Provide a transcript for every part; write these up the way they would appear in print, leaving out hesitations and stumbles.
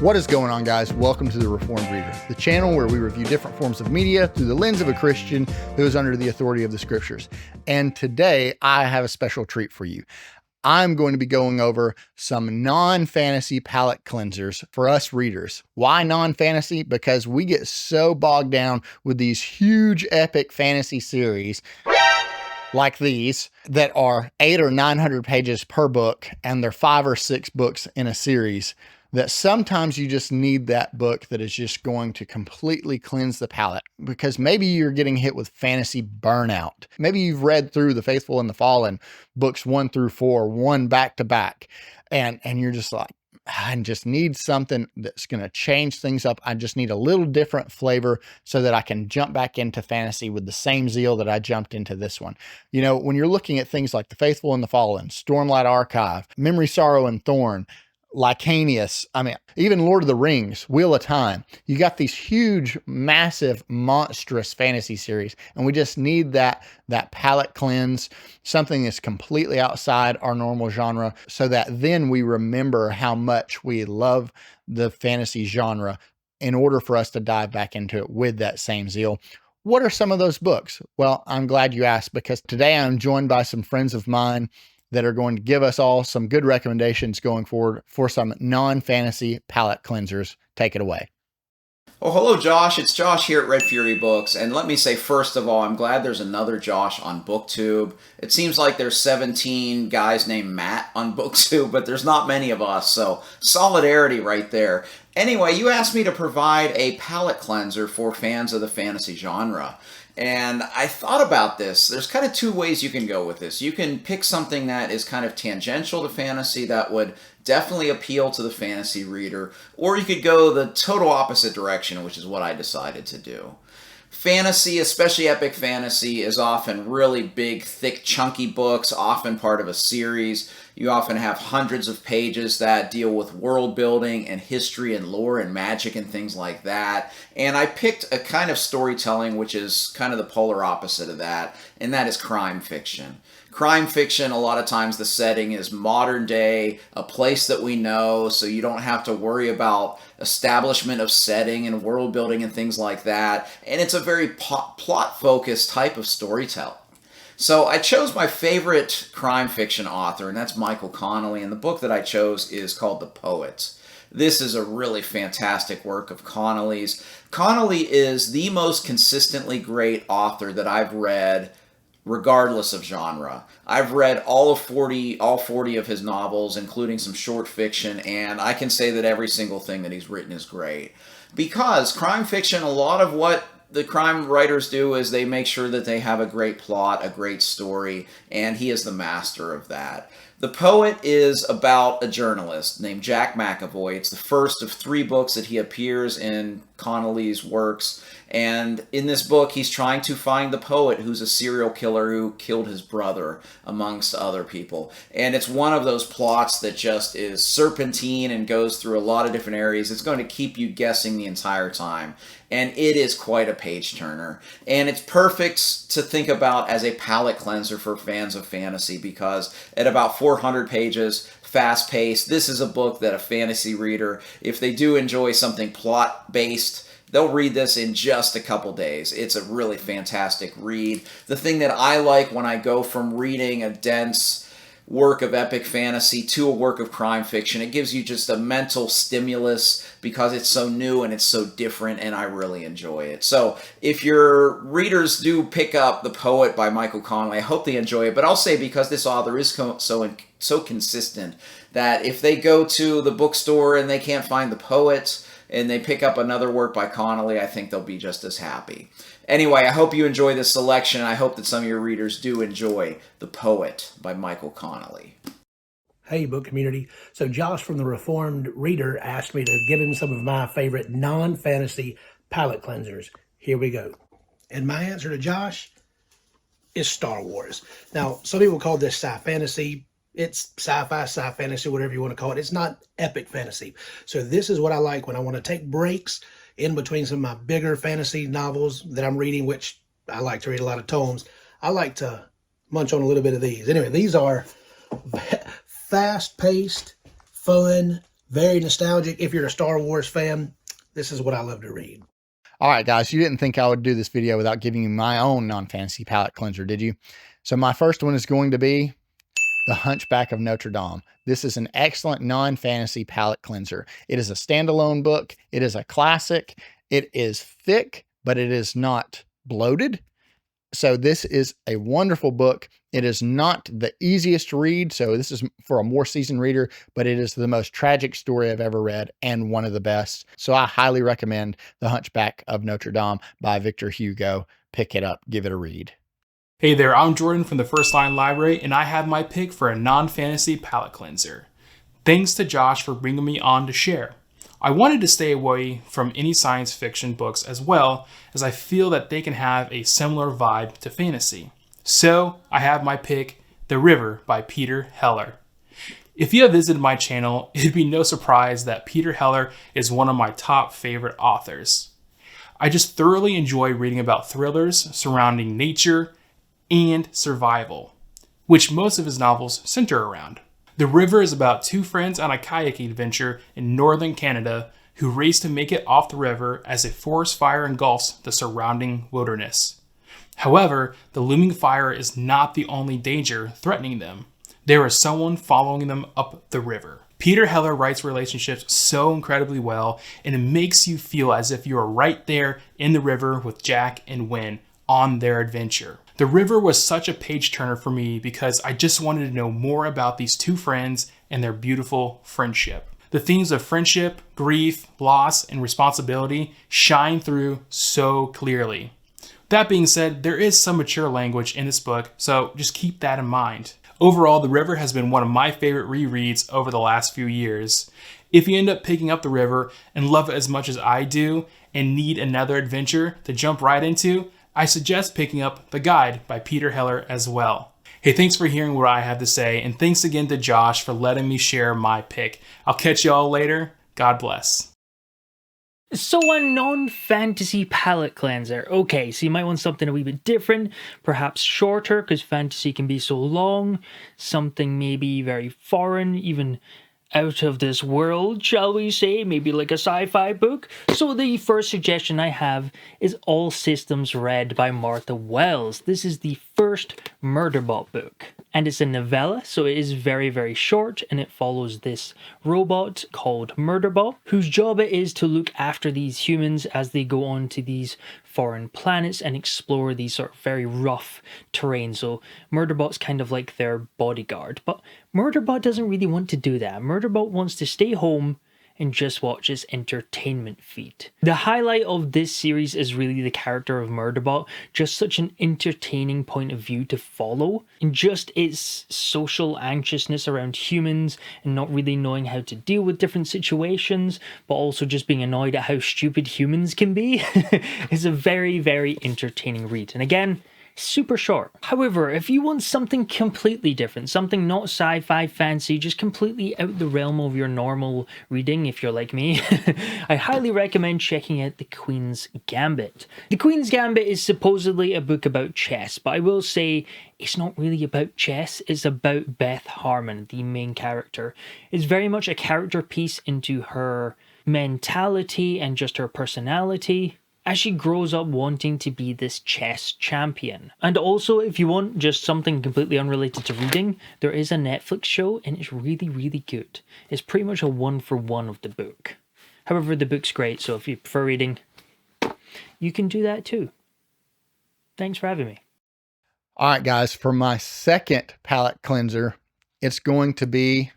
What is going on, guys? Welcome to The Reformed Reader, the channel where we review different forms of media through the lens of a Christian who is under the authority of the scriptures. And today I have a special treat for you. I'm going to be going over some non-fantasy palate cleansers for us readers. Why non-fantasy? Because we get so bogged down with these huge epic fantasy series like these that are 800 or 900 pages per book, and they're 5 or 6 books in a series, that sometimes you just need that book that is just going to completely cleanse the palate, because maybe you're getting hit with fantasy burnout. Maybe you've read through The Faithful and the Fallen books 1 through 4, one back to back, and you're just like, I just need something that's going to change things up. I just need a little different flavor so that I can jump back into fantasy with the same zeal that I jumped into this one. You know, when you're looking at things like The Faithful and the Fallen, Stormlight Archive, Memory, Sorrow, and Thorn, Lycanius, even Lord of the Rings, Wheel of Time, you got these huge, massive, monstrous fantasy series, and we just need that palate cleanse, something that's completely outside our normal genre, so that then we remember how much we love the fantasy genre in order for us to dive back into it with that same zeal. What are some of those books? Well, I'm glad you asked, because today I'm joined by some friends of mine that are going to give us all some good recommendations going forward for some non-fantasy palate cleansers. Take it away. Oh, hello, Josh. It's Josh here at Red Fury Books. And let me say, first of all, I'm glad there's another Josh on BookTube. It seems like there's 17 guys named Matt on BookTube, but there's not many of us, so solidarity right there. Anyway, you asked me to provide a palate cleanser for fans of the fantasy genre. And I thought about this. There's kind of 2 ways you can go with this. You can pick something that is kind of tangential to fantasy that would definitely appeal to the fantasy reader, or you could go the total opposite direction, which is what I decided to do. Fantasy, especially epic fantasy, is often really big, thick, chunky books, often part of a series. You often have hundreds of pages that deal with world building and history and lore and magic and things like that. And I picked a kind of storytelling which is kind of the polar opposite of that, and that is crime fiction. Crime fiction, a lot of times the setting is modern day, a place that we know, so you don't have to worry about establishment of setting and world building and things like that. And it's a very plot-focused type of storytelling. So I chose my favorite crime fiction author, and that's Michael Connelly, and the book that I chose is called The Poet. This is a really fantastic work of Connelly's. Connelly is the most consistently great author that I've read, regardless of genre. I've read all 40 of his novels, including some short fiction, and I can say that every single thing that he's written is great. Because crime fiction, a lot of what the crime writers do is they make sure that they have a great plot, a great story, and he is the master of that. The Poet is about a journalist named Jack McAvoy. It's the first of 3 books that he appears in Connelly's works. And in this book, he's trying to find the poet who's a serial killer who killed his brother, amongst other people. And it's one of those plots that just is serpentine and goes through a lot of different areas. It's going to keep you guessing the entire time. And it is quite a page-turner. And it's perfect to think about as a palate cleanser for fans of fantasy, because at about 400 pages, fast-paced, this is a book that a fantasy reader, if they do enjoy something plot-based, they'll read this in just a couple days. It's a really fantastic read. The thing that I like when I go from reading a dense work of epic fantasy to a work of crime fiction, it gives you just a mental stimulus because it's so new and it's so different, and I really enjoy it. So if your readers do pick up The Poet by Michael Connelly, I hope they enjoy it. But I'll say, because this author is so consistent, that if they go to the bookstore and they can't find The Poet, and they pick up another work by Connelly, I think they'll be just as happy. Anyway, I hope you enjoy this selection, and I hope that some of your readers do enjoy The Poet by Michael Connelly. Hey, book community. So Josh from the Reformed Reader asked me to give him some of my favorite non-fantasy palate cleansers. Here we go. And my answer to Josh is Star Wars. Now, some people call this sci-fantasy. It's sci-fi, sci-fantasy, whatever you want to call it. It's not epic fantasy. So this is what I like when I want to take breaks in between some of my bigger fantasy novels that I'm reading, which I like to read a lot of tomes. I like to munch on a little bit of these. Anyway, these are fast-paced, fun, Very nostalgic. If you're a Star Wars fan, this is what I love to read. All right, guys, you didn't think I would do this video without giving you my own non-fantasy palate cleanser, did you? So my first one is going to be The Hunchback of Notre Dame. This is an excellent non-fantasy palate cleanser. It is a standalone book. It is a classic. It is thick, but it is not bloated. So this is a wonderful book. It is not the easiest to read, so this is for a more seasoned reader, but it is the most tragic story I've ever read and one of the best. So I highly recommend The Hunchback of Notre Dame by Victor Hugo. Pick it up, give it a read. Hey there, I'm Jordan from the First Line Library, and I have my pick for a non-fantasy palate cleanser. Thanks to Josh for bringing me on to share. I wanted to stay away from any science fiction books as well, as I feel that they can have a similar vibe to fantasy. So, I have my pick, The River by Peter Heller. If you have visited my channel, it'd be no surprise that Peter Heller is one of my top favorite authors. I just thoroughly enjoy reading about thrillers surrounding nature and survival, which most of his novels center around. The River is about two friends on a kayaking adventure in northern Canada who race to make it off the river as a forest fire engulfs the surrounding wilderness. However, the looming fire is not the only danger threatening them. There is someone following them up the river. Peter Heller writes relationships so incredibly well, and it makes you feel as if you are right there in the river with Jack and Wynne on their adventure. The River was such a page turner for me because I just wanted to know more about these two friends and their beautiful friendship. The themes of friendship, grief, loss, and responsibility shine through so clearly. That being said, there is some mature language in this book, so just keep that in mind. Overall, The River has been one of my favorite rereads over the last few years. If you end up picking up The River and love it as much as I do and need another adventure to jump right into, I suggest picking up The Guide by Peter Heller as well. Hey, thanks for hearing what I have to say, and thanks again to Josh for letting me share my pick. I'll catch you all later. God bless. So a non-fantasy palate cleanser. Okay, so you might want something a wee bit different, perhaps shorter, because fantasy can be so long. Something maybe very foreign, even out of this world, shall we say, maybe like a sci-fi book. So the first suggestion I have is All Systems Red by Martha Wells. This is the first Murderbot book, and it's a novella, so it is very, very short, and it follows this robot called Murderbot, whose job it is to look after these humans as they go on to these foreign planets and explore these sort of very rough terrain. So Murderbot's kind of like their bodyguard, but Murderbot doesn't really want to do that. Murderbot wants to stay home and just watch its entertainment feed. The highlight of this series is really the character of Murderbot, just such an entertaining point of view to follow, and just its social anxiousness around humans and not really knowing how to deal with different situations, but also just being annoyed at how stupid humans can be. It's a very, very entertaining read. And again, super short. However, if you want something completely different, something not sci-fi fancy, just completely out the realm of your normal reading, if you're like me, I highly recommend checking out The Queen's Gambit. The Queen's Gambit is supposedly a book about chess, but I will say it's not really about chess, it's about Beth Harmon, the main character. It's very much a character piece into her mentality and just her personality as she grows up wanting to be this chess champion. And also, if you want just something completely unrelated to reading, there is a Netflix show and it's really, really good. It's pretty much a one-for-one of the book. However, the book's great, so if you prefer reading, you can do that too. Thanks for having me. All right, guys, for my second palate cleanser, it's going to be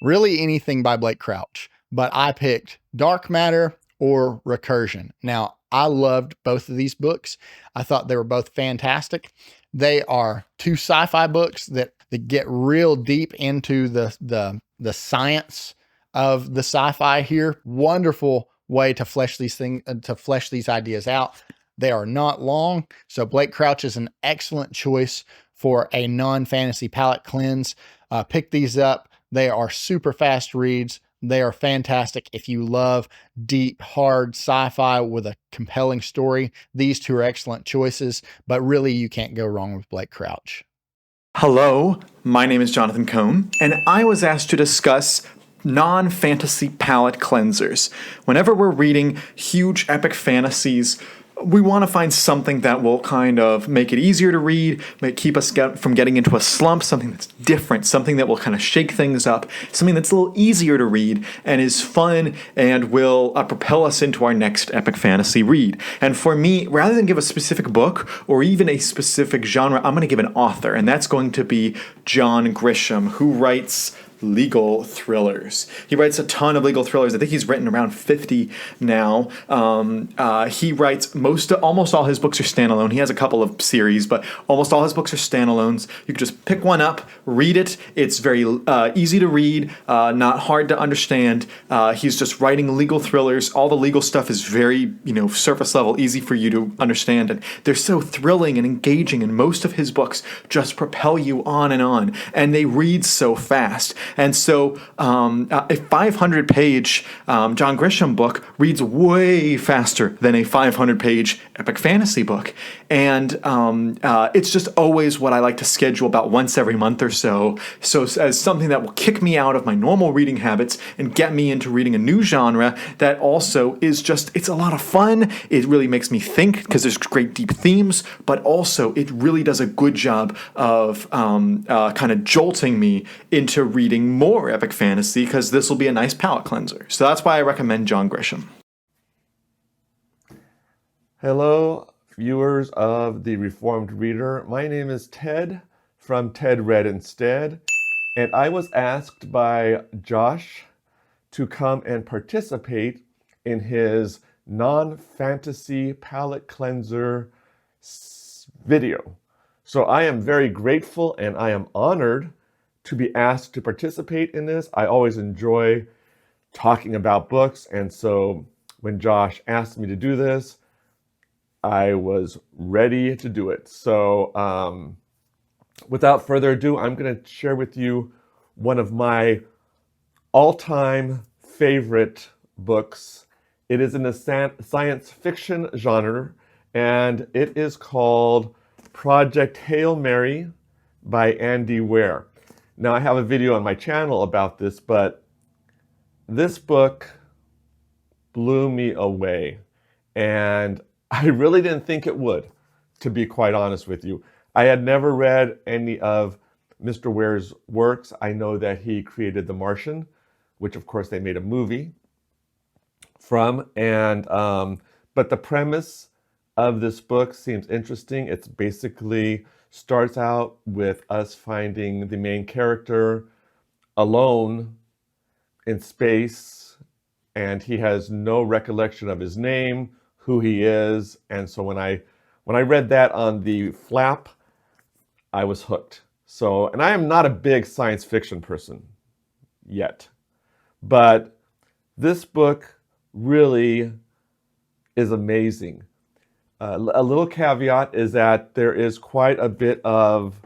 really anything by Blake Crouch, but I picked Dark Matter or Recursion. Now, I loved both of these books. I thought they were both fantastic. They are two sci-fi books that get real deep into the science of the sci-fi here. Wonderful way to flesh these ideas out. They are not long, so Blake Crouch is an excellent choice for a non-fantasy palate cleanse. Pick these up. They are super fast reads. They are fantastic. If you love deep, hard sci-fi with a compelling story, these two are excellent choices, but really you can't go wrong with Blake Crouch. Hello, my name is Jonathan Koan, and I was asked to discuss non-fantasy palette cleansers. Whenever we're reading huge epic fantasies, we want to find something that will kind of make it easier to read, keep us from getting into a slump, something that's different, something that will kind of shake things up, something that's a little easier to read and is fun and will propel us into our next epic fantasy read. And for me, rather than give a specific book or even a specific genre, I'm going to give an author, and that's going to be John Grisham, who writes legal thrillers. He writes a ton of legal thrillers. I think he's written around 50 now. He writes almost all his books are standalone. He has a couple of series, but almost all his books are standalones. You can just pick one up, read it. It's very easy to read, not hard to understand. He's just writing legal thrillers. All the legal stuff is very, surface level, easy for you to understand. And they're so thrilling and engaging, and most of his books just propel you on, and they read so fast. And so a 500-page John Grisham book reads way faster than a 500-page epic fantasy book. And it's just always what I like to schedule about once every month or so. So as something that will kick me out of my normal reading habits and get me into reading a new genre that also is it's a lot of fun. It really makes me think because there's great deep themes, but also it really does a good job of kind of jolting me into reading more epic fantasy, because this will be a nice palate cleanser. So that's why I recommend John Grisham. Hello, viewers of The Reformed Reader. My name is Ted from Ted Read Instead, and I was asked by Josh to come and participate in his non-fantasy palate cleanser video. So I am very grateful and I am honored to be asked to participate in this. I always enjoy talking about books, and so when Josh asked me to do this, I was ready to do it. So without further ado, I'm going to share with you one of my all-time favorite books. It is in the science fiction genre, and it is called Project Hail Mary by Andy Weir. Now, I have a video on my channel about this, but this book blew me away, and I really didn't think it would, to be quite honest with you. I had never read any of Mr. Weir's works. I know that he created The Martian, which of course they made a movie from, and but the premise of this book seems interesting. It's basically starts out with us finding the main character alone in space, and he has no recollection of his name, who he is. And so when I read that on the flap, I was hooked. So, and I am not a big science fiction person yet, but this book really is amazing. A little caveat is that there is quite a bit of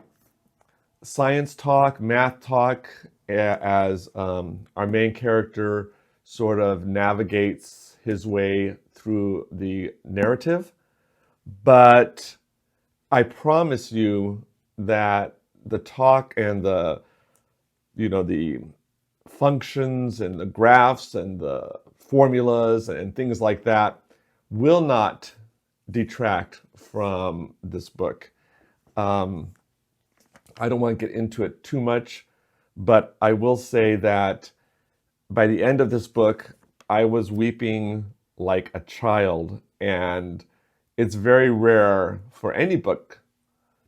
science talk, math talk, as our main character sort of navigates his way through the narrative. But I promise you that the talk and the functions and the graphs and the formulas and things like that will not detract from this book. I don't want to get into it too much, but I will say that by the end of this book, I was weeping like a child, and it's very rare for any book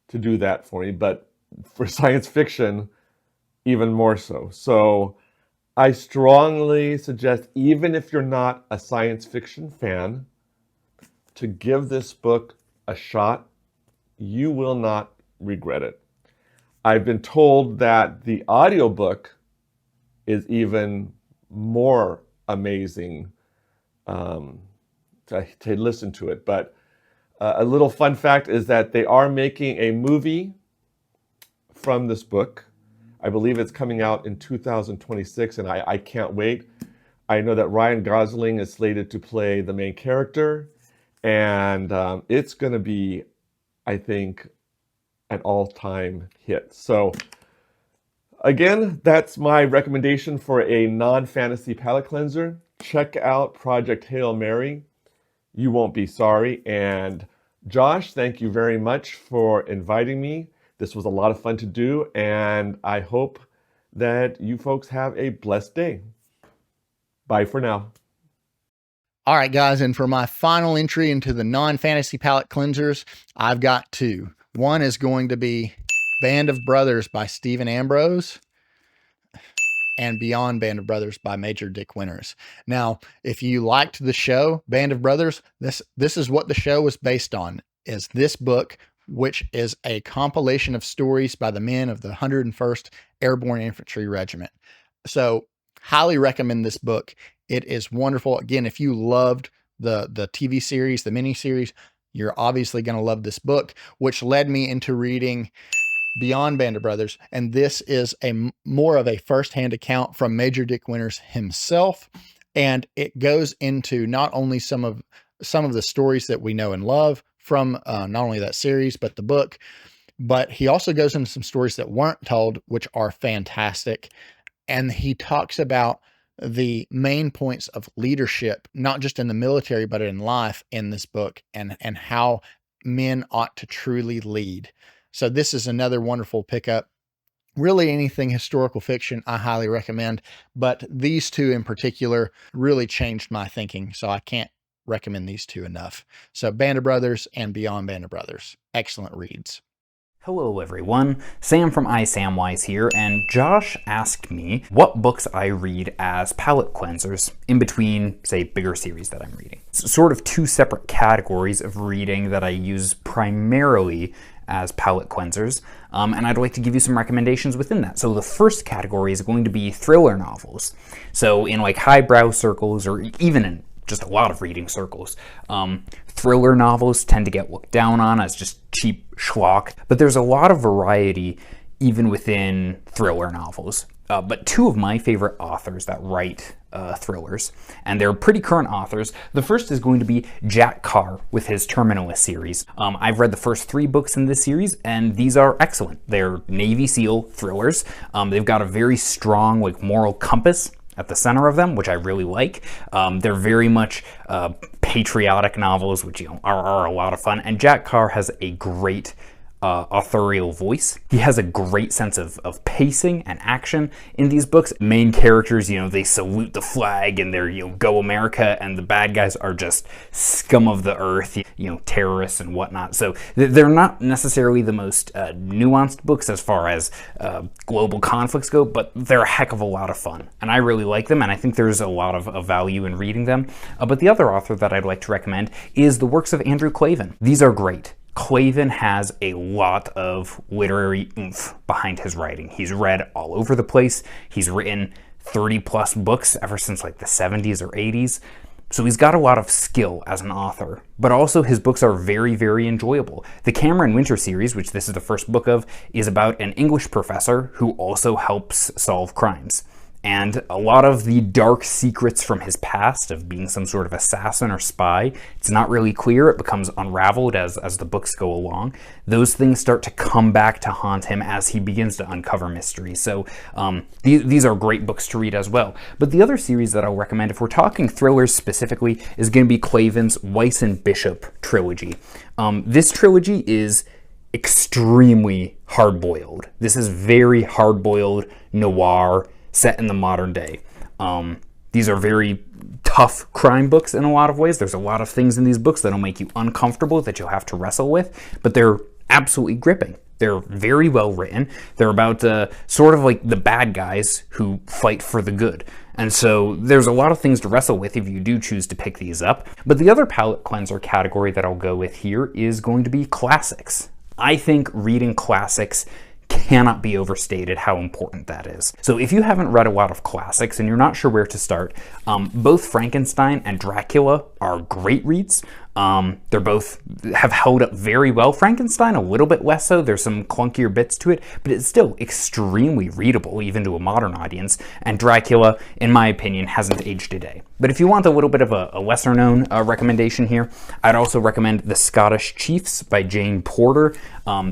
to do that for me, but for science fiction, even more so. So I strongly suggest, even if you're not a science fiction fan, to give this book a shot. You will not regret it. I've been told that the audiobook is even more amazing to listen to it. But a little fun fact is that they are making a movie from this book. I believe it's coming out in 2026, and I can't wait. I know that Ryan Gosling is slated to play the main character, and it's going to be, I think, an all-time hit. So again, that's my recommendation for a non-fantasy palate cleanser. Check out Project Hail Mary. You won't be sorry. And Josh, thank you very much for inviting me. This was a lot of fun to do, and I hope that you folks have a blessed day. Bye for now. All right, guys, and for my final entry into the non-fantasy palate cleansers, I've got two. One is going to be Band of Brothers by Stephen Ambrose and Beyond Band of Brothers by Major Dick Winters. Now, if you liked the show, Band of Brothers, this is what the show was based on, is this book, which is a compilation of stories by the men of the 101st Airborne Infantry Regiment. So, highly recommend this book. It is wonderful. Again, if you loved the TV series, the miniseries, you're obviously going to love this book, which led me into reading Beyond Band of Brothers. And this is more of a firsthand account from Major Dick Winters himself. And it goes into not only some of the stories that we know and love from not only that series, but the book, but he also goes into some stories that weren't told, which are fantastic. And he talks about the main points of leadership, not just in the military, but in life in this book, and how men ought to truly lead. So this is another wonderful pickup. Really anything historical fiction, I highly recommend, but these two in particular really changed my thinking. So I can't recommend these two enough. So Band of Brothers and Beyond Band of Brothers, excellent reads. Hello everyone, Sam from iSamwise here, and Josh asked me what books I read as palate cleansers in between, say, bigger series that I'm reading. It's sort of two separate categories of reading that I use primarily as palate cleansers, and I'd like to give you some recommendations within that. So the first category is going to be thriller novels. So in like highbrow circles, or even in just a lot of reading circles, thriller novels tend to get looked down on as just cheap schlock, but there's a lot of variety even within thriller novels. But two of my favorite authors that write thrillers, and they're pretty current authors. The first is going to be Jack Carr with his Terminalist series. I've read the first 3 books in this series, and these are excellent. They're Navy SEAL thrillers. They've got a very strong moral compass at the center of them, which I really like. They're very much patriotic novels, which are a lot of fun. And Jack Carr has a great authorial voice. He has a great sense of pacing and action in these books. Main characters, they salute the flag and they're, go America, and the bad guys are just scum of the earth, terrorists and whatnot. So they're not necessarily the most nuanced books as far as global conflicts go, but they're a heck of a lot of fun. And I really like them, and I think there's a lot of value in reading them. But the other author that I'd like to recommend is the works of Andrew Klavan. These are great. Klavan has a lot of literary oomph behind his writing. He's read all over the place. He's written 30 plus books ever since the 70s or 80s. So he's got a lot of skill as an author, but also his books are very, very enjoyable. The Cameron Winter series, which this is the first book of, is about an English professor who also helps solve crimes. And a lot of the dark secrets from his past of being some sort of assassin or spy, it's not really clear. It becomes unraveled as the books go along. Those things start to come back to haunt him as he begins to uncover mysteries. So these are great books to read as well. But the other series that I'll recommend, if we're talking thrillers specifically, is going to be Klavan's Weiss and Bishop trilogy. This trilogy is extremely hard-boiled. This is very hard-boiled noir set in the modern day. These are very tough crime books in a lot of ways. There's a lot of things in these books that'll make you uncomfortable, that you'll have to wrestle with, but they're absolutely gripping. They're very well written. They're about sort of like the bad guys who fight for the good. And so there's a lot of things to wrestle with if you do choose to pick these up. But the other palate cleanser category that I'll go with here is going to be classics. I think reading classics cannot be overstated how important that is. So if you haven't read a lot of classics and you're not sure where to start, both Frankenstein and Dracula are great reads. They're both have held up very well. Frankenstein a little bit less so. There's some clunkier bits to it, but it's still extremely readable even to a modern audience. And Dracula, in my opinion, hasn't aged a day. But if you want a little bit of a lesser known recommendation here, I'd also recommend The Scottish Chiefs by Jane Porter.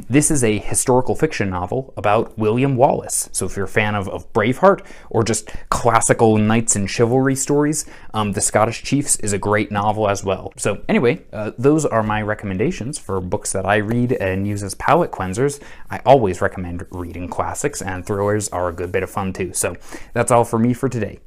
This is a historical fiction novel about William Wallace. So if you're a fan of Braveheart or just classical knights and chivalry stories, The Scottish Chiefs is a great novel as well. So anyway, those are my recommendations for books that I read and use as palate cleansers. I always recommend reading classics, and thrillers are a good bit of fun too. So that's all for me for today.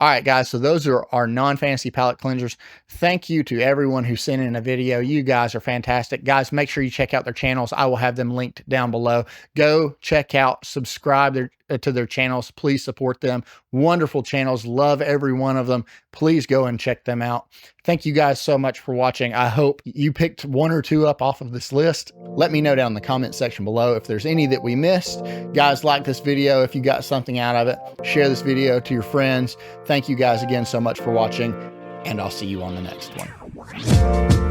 All right, guys, so those are our non-fantasy palate cleansers. Thank you to everyone who sent in a video. You guys are fantastic. Guys, make sure you check out their channels. I will have them linked down below. Go check out, subscribe to their channels. Please support them. Wonderful channels. Love every one of them. Please go and check them out. Thank you guys so much for watching. I hope you picked one or two up off of this list. Let me know down in the comment section below if there's any that we missed. Guys, like this video if you got something out of it. Share this video to your friends. Thank you guys again so much for watching, and I'll see you on the next one.